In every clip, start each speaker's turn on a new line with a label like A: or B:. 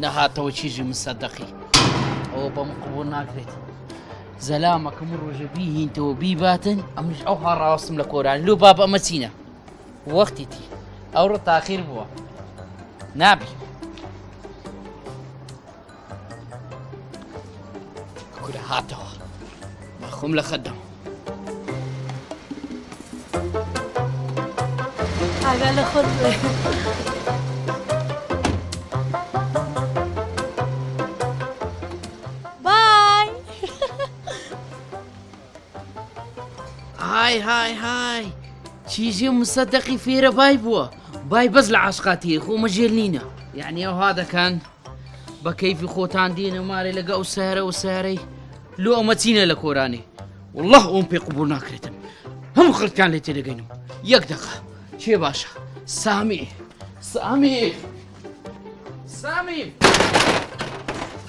A: نەهاتەوە چیژی مصدەقی ئەوە بەم قبول ناکرێت زەلامەکەم ڕۆژە بیهینتەوە بیباتن ئەمش ئەو هاڕاوەستم لە کۆران لۆ باب ئەمە چینە وەختیتی ئەوڕۆ تاخیر بووە نابی کورە هاتەوە بەخۆم لە خەدەم
B: ئاگا لە خۆت بێ بای
A: های چیژی مصدەقی فێرە بای بووە بای بەس لە عاشقاتی خۆمە ژێر نینە یعنی ئەوها دەکەن بە کەیفی خۆتان دێنە مارێ لەگە ئەو سارە و سارەی لۆ ئەمە چینە لە کۆرانێ والله ئەوم پێ قبول ناکرێتم هەموو خەڵکان لێ تێدەگەینم یەک دەقە چێ باشە سامی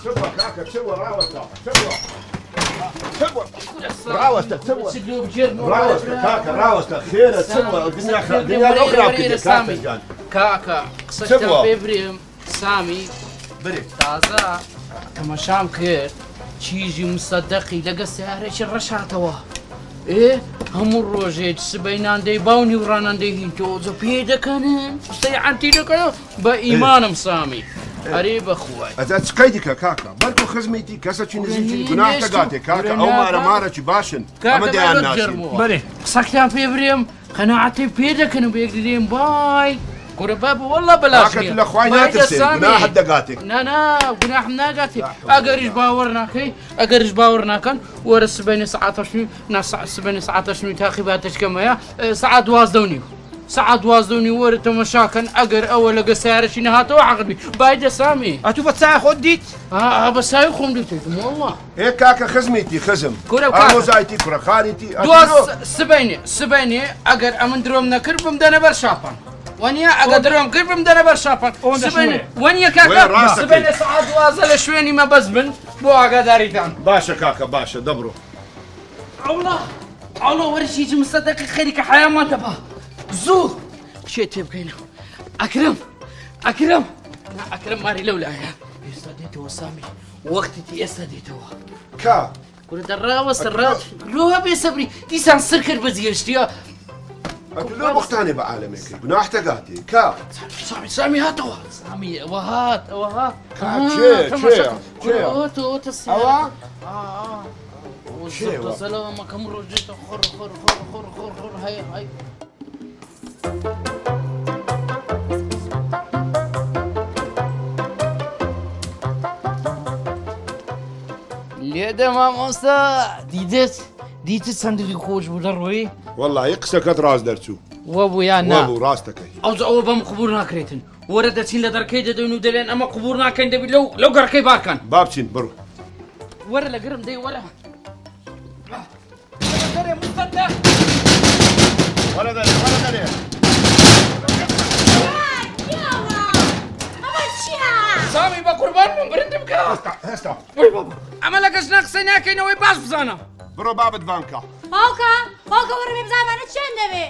C: شبوة كاكا شبوة راوستة راوستة كاكا راوستة خير شبوة الدنيا الأخرى كده كاكا
A: كاكا قسەتە پێ برێم سامی
C: بري
A: تازە تەماشام کرد چیژی مصدەقی لەگە سیارێکی ڕەشاتەوە هەموو ڕۆژێک سبەیناندەی باونی و ڕاناندەی هینتۆزە پێ دەکەنن سەیعەتی دەکەن بە ئیمانم سامی ئەرێ بەخوای
C: ئەتا چ قەیدیکە کاکا بەڵکو خزمەتی کەسەکی نزیکی گوناه دەگاتێ کاکا ئەو مارەمارەکی باشن ئەمە دەیان ناشین
A: بەێ قسەکتان پێ برێم قەناعەتی پێ دەکەن و بەیەک دەدێم بای کورە بابە وەڵڵا بەلاش
C: کاکەت لە خوای ناترسێ گوناحت دەگاتێ
A: نا گوناحم ناگاتێ ئەگەریش باوەڕ ناکەی ئەگەریش باوەڕ ناکەن وەرە سبەینە سەعاتەشنی سبەینە سەعاتەشنی تاقیباتەشکەمەیە سەعات 12 ساعت 12 وەرە تەماشاکەن ئەگەر ئەوە لەگە سیارەشی نەهاتەوە عەقڵبی بای دەسامی
D: ئەتوو بە چای خۆت دیت
A: بە ساوی خۆم دیتم وەڵڵا
C: هێ کاکە خزمێتی خزم ئامۆزایەتی کوڕەخانێتی
A: سبەینێ ئەگەر ئەمن درۆم نەکرد بم دەنە بەر شاپان وانە ئەگە درۆم کرد بم دەنە بەر شاپان وانە کاکە سبەینە ساعت 12 لە شوێنی مەبەست بن بۆ ئاگاداریتان
C: باشە کاکە باشە دەبڕۆ
A: ئەوڵە وەرشیجی مصدەقی خەریکە حەیامان دەبا زوو شێ تێ بکەینەوە ئەکرم ماری لەولایە ئێستا دێتەوە سامی وەختیتی ئێستا دێتەوە
C: کا
A: کورە دەڕاوە سەرڕات لۆ بێ سەبری دیسان سەر کرد بە جێشتیە
C: ئەتو لۆ بختانێ بە عالەمێکی گوناح دەگاتێ کا
A: سامی هاتەوە سامی ئەوە هات سەلامەکەم ڕۆژێتە خۆڕ هەیە لێدە مامۆستا دیتت چەندی خۆش بوو دەڕۆی
C: وەڵڵی قسەکەت ڕاست دەرچوو
A: وە بوو یان نا
C: بوو ڕاستەکەی
A: ئەوە بەم قبول ناکرێتن وەرە دەچین لە دەرکەی دەدەین و دەلێن ئەمە قبول ناکەین دەبی لەو گەڕکەی باکەن
C: با بچین بڕۆ
A: وەرە لە گرم دەی وەرە سامی بە قوربان من برندم کە
C: هێستا
A: ئەمە لە گەشتە قسەی ناکەینەوەی باش بزانە
C: بڕۆ بابت بانکە
B: باوکە وەرە بێ بزانمانە چێن دەوێ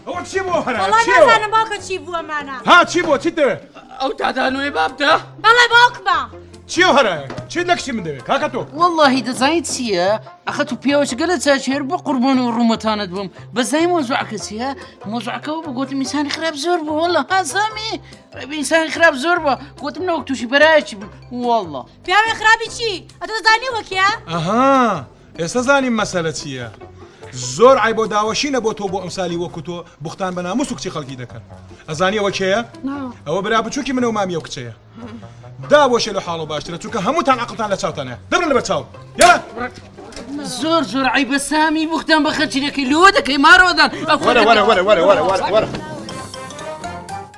D: ئەوە چی بۆ هەرە
B: وەڵا نازانم باوکە چی بووەمانە
D: ها چی بۆ چیت دەوێت
A: ئەو دادانوێ بابتە
B: بەڵێ باوکمە
D: چی هەرە چیت لە کچی من دەوێت کاکە تۆ
A: واللهی دەزانیت چییە ئەخەت و پیاوەچ گەلە چاچێر بە قوربان و ڕوومەتانت بووم بەزای مۆزوعەکە چیە مۆزوعەکەەوە بە گوتم میسانی خراپ زۆر بوو وەڵە هازامی ئینسانی خراپ زۆر بە گوتم نەوەک تووشی بەرایەکی وەڵڵە
B: پیاوێ خراپی چی ئەتۆ دەزانی وەکیە
D: ئەها ئێستا زانیم مەسەلە چییە زۆر ئای بۆ داوەشینە بۆ تۆ بۆ ئەمسالی وەکو تۆ بوختان بە ناموس و کچی خەڵکی دەکەن ئەزانی ئەوە کێیە ئەوە برا بچووکی منە و مامی ئەو کچەیە دابۆشێ لە حاڵ باشترە چونکە هەمووتان عەقڵتان لە چاوتانە دەبن لەبەر چاو یالا
A: زۆر عیبە سامی بوختان بە خەرچی دەکەی لۆ دەکەی مارەوەدان
C: وەرە